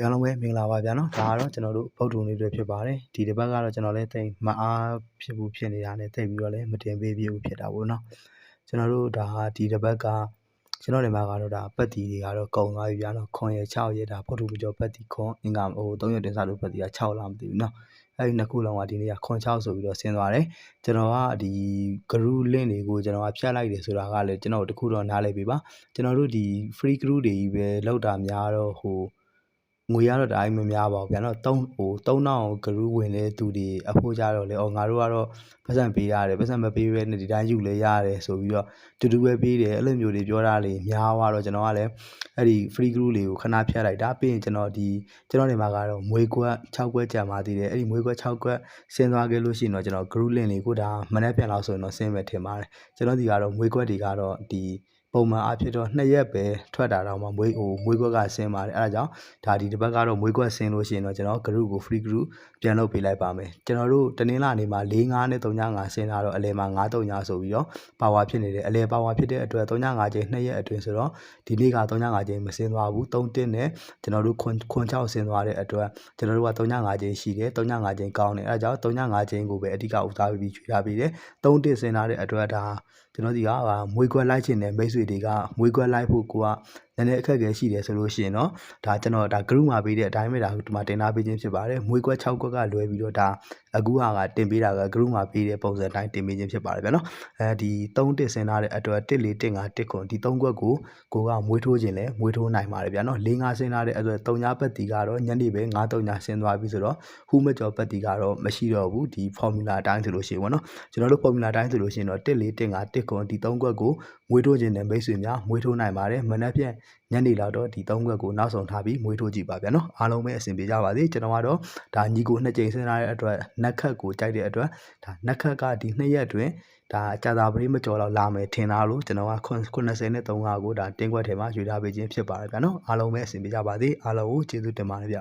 အားလုံးပဲမင်္ဂလာပါဗျာနော်ဒါကတော့ကျွန်တော်တို့ဗုဒ္ဓဦးနေ့တွေဖြစ်ပါတယ်ဒီတစ်ပတ်ကတော့ကျွန်တော်လည်းတိတ်မအားဖြစ်နေတာနဲ့တိတ်ပြီးတော့လည်းမတင်ပေးဘူးဖြစ်တာပေါ့နော်ကျွန်တော်တို့ဒါဒီတစ်ပတ်ကကျွန်တော်ဒီမှာကတော့ဒါပတ်တီတွေကတော့ကုံသွားပြီဗျာနော်ခွန်ရ6ရက်ဒါဗုဒ္ဓဦးကျော်ပတ်တီခွန်အင်္ဂါ3ရက်တင်စားလို့ပတ်တီက6လားမသိဘူးနော်အဲ့ဒီနှစ်ခုလုံးကဒီနေ့ကခွန်6ဆိုပြီးတော့ဆင်းသွားတယ်ကျွန်တော်ကဒီ group link တွေကိုကျွန်တော်ကဖြတ်လိုက်တယ်ဆိုတာကလည်းကျွန်တော်တခုတော့နားလည်ပြီပါကျွန်တော်တို့ဒီ free group တွေကြီးပဲလောက်တာများတော့ငွေရတော့ဒါမှမများပါဘူးဗျာနော်3000 group ဝင်တဲ့သူတွေအဖို့ကြတော့လေငါတို့ကတော့ပတ်စံပေးရတယ်ပတ်စံမပေးဘဲနဲ့ဒီတိုင်းယူလဲရတယ်ဆိုပြီးတော့တူတူပဲပေးတယ်အဲ့လိုမျိုးတွေပြောတာလေများသွားတော့ကျွန်တော်ကလည်းအဲ့ဒီ free group လေးကိုခဏဖြတ်လိုက်တာပြီးရင်ကျွန်တော်နေမှာကတော့မွေးကွက်6ကွက်ကြံပါသေးတယ်အဲ့ဒီမွေးကွက်6ကွက်ဆင်းသွားခဲ့လို့ရှိရင်တော့ကျွန်တော် group link လေးကိုဒါမနေ့ပြန်လောက်ဆိုရင်တော့ဆင်းမယ်ထင်ပါတယ်ကျွန်တော်ဒီကတော့မွေးကွက်တွေကတော့ဒီပုံမှန်အဖြစ်တော့2ရက်ပဲထွက်တာတော့မှမွေးကွက်ကဆင်းပါတယ်အဲ့ဒါကြောင့်ဒါဒီတစ်ပတ်ကတော့မွေးကွက်ဆင်းလို့ရှိရင်တော့ကျွန်တော် group ကို free group ပြန်လုပ်ပေးလိုက်ပါမယ်ကျွန်တော်တို့တနင်္လာနေ့မှာ45နဲ့35ဆင်းတာတော့အလဲမှာ93ဆိုပြီးတော့ပါဝါဖြစ်နေတယ်အလဲပါဝါဖြစ်တဲ့အတွက်35ချိန်2ရက်အတွင်းဆိုတော့ဒီနေ့က35ချိန်မဆင်းသွားဘူး31နဲ့ကျွန်တော်တို့ခွန်6ဆင်းသွားတဲ့အတွက်ကျွန်တော်တို့က35ချိန်ရှိတယ်35ချိန်ကောင်းတယ်အဲ့ဒါကြောင့်35ချိန်ကိုပဲအဓိကဦးစားပြီးရွေးထားပေးတယ်31ဆင်းထားတဲ့အတွက်ဒါကျွန်တော်ဒီကမွေးကွက်လိုက်ခြင်းနဲ့မိတ်ဆွေတွေကမွေးကွက်လိုက်ဖို့ကိုကနည်းနည်းအခက်အခဲရှိတယ်ဆိုလို့ရှိရင်တော့ဒါကျွန်တော်ဒါ group မှာပေးတဲ့အတိုင်းပဲဒါဒီမှာတင်ထားပေးခြင်းဖြစ်ပါတယ်မွေးကွက်6ကွက်ကလွဲပြီးတော့ဒါအခုဟာကတင်ပေးတာက group မှာပေးတဲ့ပုံစံတိုင်းတင်ပေးခြင်းဖြစ်ပါတယ်ဗျာနော်ဒီ3တစ်ဆင်းထားတဲ့အတွက်1 4 1 5 1ခွန်ဒီ3ကွက်ကိုကမွေးထိုးခြင်းလဲမွေးထိုးနိုင်ပါတယ်ဗျာနော်4 5ဆင်းထားတဲ့အတွက်3ညပတ်တီကတော့ညနေပဲ9 3ညဆင်းသွားပြီဆိုတော့ဟူးမကျော်ပတ်တီကတော့မရှိတော့ဘူးဒီ formula အတိုင်းဆိုလို့ရှိရင်ပေါ့နော်ကျွန်တော်တို့ formula အတိုင်းဆိုလို့ရှိရင်တော့1 4 1 5 1ခွန်ဒီ3ကွက်ကိုမွေးထိုးခြင်းနဲ့မိတ်ဆွေများမွေးထိုးနိုင်ပါတယ်မနက်ဖြန်ညနေလောက်တော့ဒီ3ခွက်ကိုနောက်ဆုံးထားပြီးမွေးထိုးကြည့်ပါဗျာနော်အားလုံးပဲအဆင်ပြေကြပါစေကျွန်တော်ကတော့ဒါညီကို2ကြိမ်ဆင်းထားတဲ့အတွက်နက်ခတ်ကိုကြိုက်တဲ့အတွက်ဒါနက်ခတ်ကဒီ2ရက်အတွင်းဒါကြာသာပရိမကျော်လောက်လာမယ်ထင်တာလို့ကျွန်တော်က83နဲ့3ကိုဒါတင်းခွက်ထဲမှာရွေးထားပေးခြင်းဖြစ်ပါတယ်ဗျာနော်အားလုံးပဲအဆင်ပြေကြပါစေအားလုံးကိုကျေးဇူးတင်ပါတယ်ဗျ